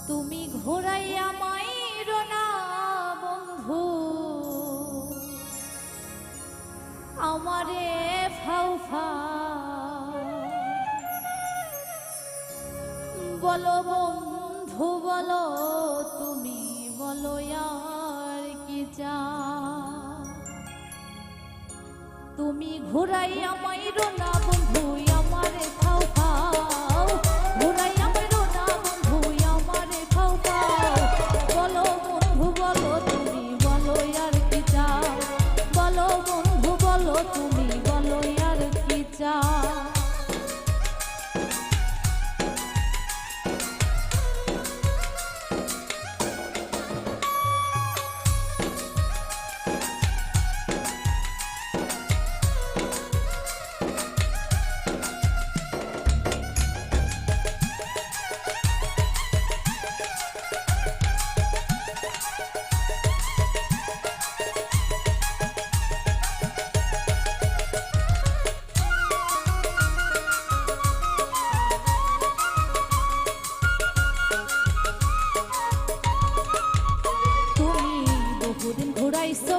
তুমি ঘোরাইয়া মাইর না বন্ধু আমারে ফাউফা বলো বন্ধু বলো তুমি বলো আর কি চাও তুমি ঘোরাইয়া মাইর না বন্ধু আমারে ফাউফাও ঘোরাইয়া মাইর না বন্ধু আমারে ফাউফাও বলো বন্ধু বলো তুমি বলো আর কি চাও বলো বন্ধু বলো তুমি বলো আর কি চাও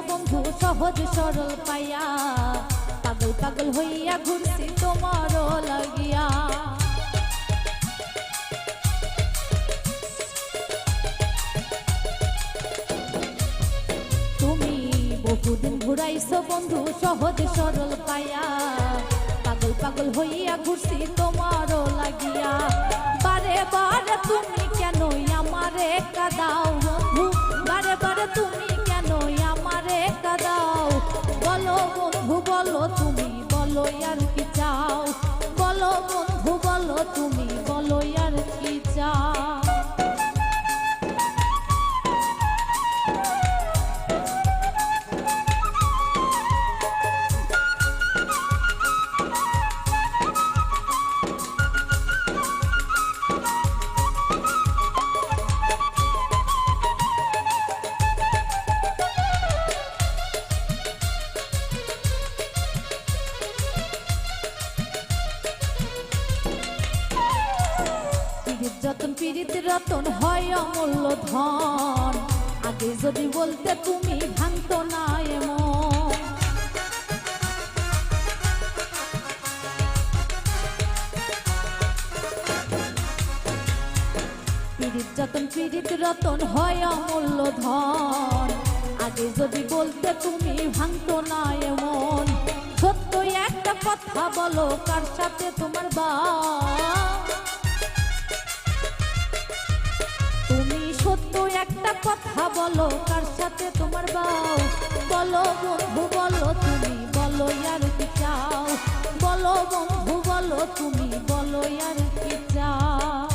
বন্ধু সহজ সরল পাইয়া পাগল পাগল হইয়া ঘুরছি তোমার লাগিয়া তুমি বহুদিন ঘুরাইছো বন্ধু সহজ সরল পাইয়া পাগল পাগল হইয়া ঘুরছি তোমার লাগিয়া বারে বারে তুমি কেন আমারে কাদাও বন্ধু বারে বারে তুমি আমারে কাদাও বলো বন্ধু বলো তুমি বলো আর কি চাও বলো বন্ধু বলো তুমি বলো আর কি চাও যতন পীড়িত রতন হয় অমূল্য ধন আগে যদি বলতে তুমি ভাঙতো না এমন পীড়িত যতন পীড়িত রতন হয় অমূল্য ধন আগে যদি বলতে তুমি ভাঙতো না এমন সত্য একটা কথা বলো কার সাথে তোমার বা সত্য একটা কথা বলো কার সাথে তোমার বাও বলো বন্ধু বলো তুমি বলো আর কি চাও বলো বন্ধু বলো তুমি বলো আর কি চাও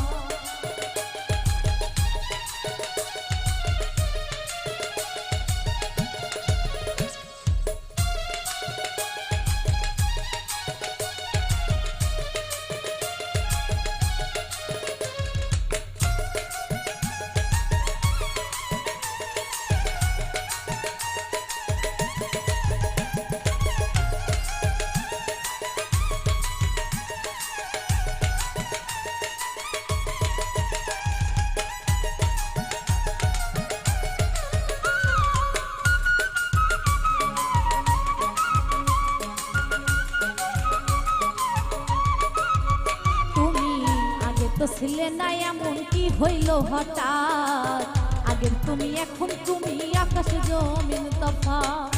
ছিলে না এমন কি হইল হঠাৎ আগের তুমি এখন তুমি আকাশ জমিন তফাৎ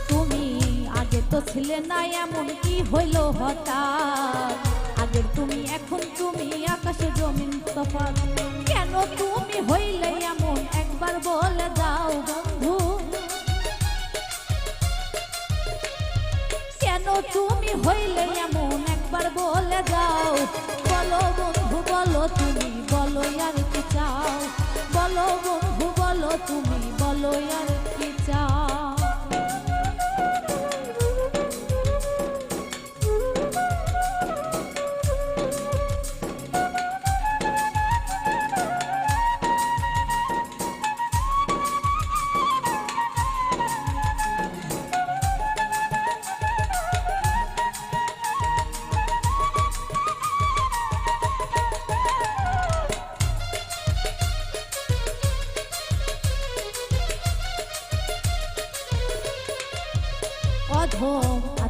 তুমি আগে তো ছিলে না এমন কি হইল হঠাৎ আগের তুমি এখন তুমি আকাশ জমিন তফাৎ কেন তুমি হইলে এমন একবার বলে দাও বন্ধু তুমি হইলে এমন একবার বলে যাও বলো বন্ধু বলো তুমি বলো আর কি চাও বলো বন্ধু বলো তুমি বলো আর কি চাও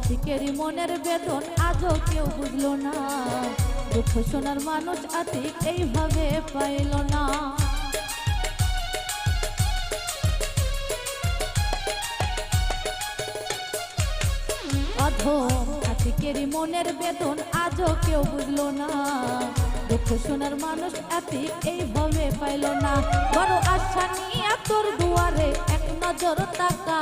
আতিকেরই মনের বেদন আজও কেউ বুঝলো না, দুঃখ শোনার মানুষ আতিক এইভাবে পাইল না। অধম আতিকেরই মনের বেদন আজও কেউ বুঝলো না, দুঃখ শোনার মানুষ আতিক এইভাবে পাইল না। বড় আশা নিয়ে তোর দুয়ারে এক নজর তাকা,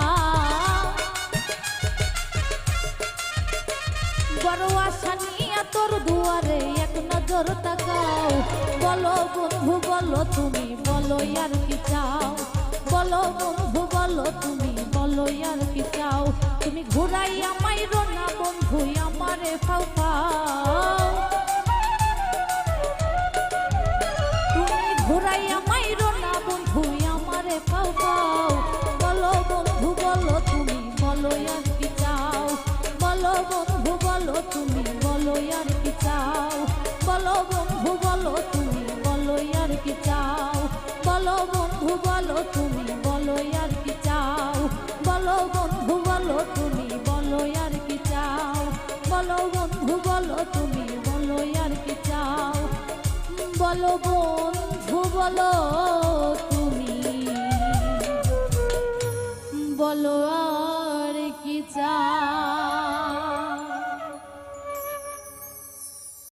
বড় আশা নিয়ে তোর দুয়ারে এক নজর তাকাও। বলো বন্ধু বলো তুমি বলো আর কি চাও, বলো বন্ধু বলো তুমি বলো আর কি চাও। তুমি ঘুরাইয়া মাইরো না বন্ধু আমারে পাও পাও, তুমি ঘুরাইয়া মাইরো না বন্ধু আমারে পাও পাও। বলো বন্ধু বলো তুমি বলো আর কি চাও, বলো বন্ধু বলো তুমি বলো আর কি চাও, বলো বন্ধু বলো তুমি বলো আর কি চাও, বলো বন্ধু বলো তুমি বলো আর কি চাও, বলো বন্ধু বলো তুমি বলো আর কি চাও, বলো বন্ধু বলো তুমি বলো আর কি চাও, বলো বন্ধু বলো তুমি বলো আর কি চাও।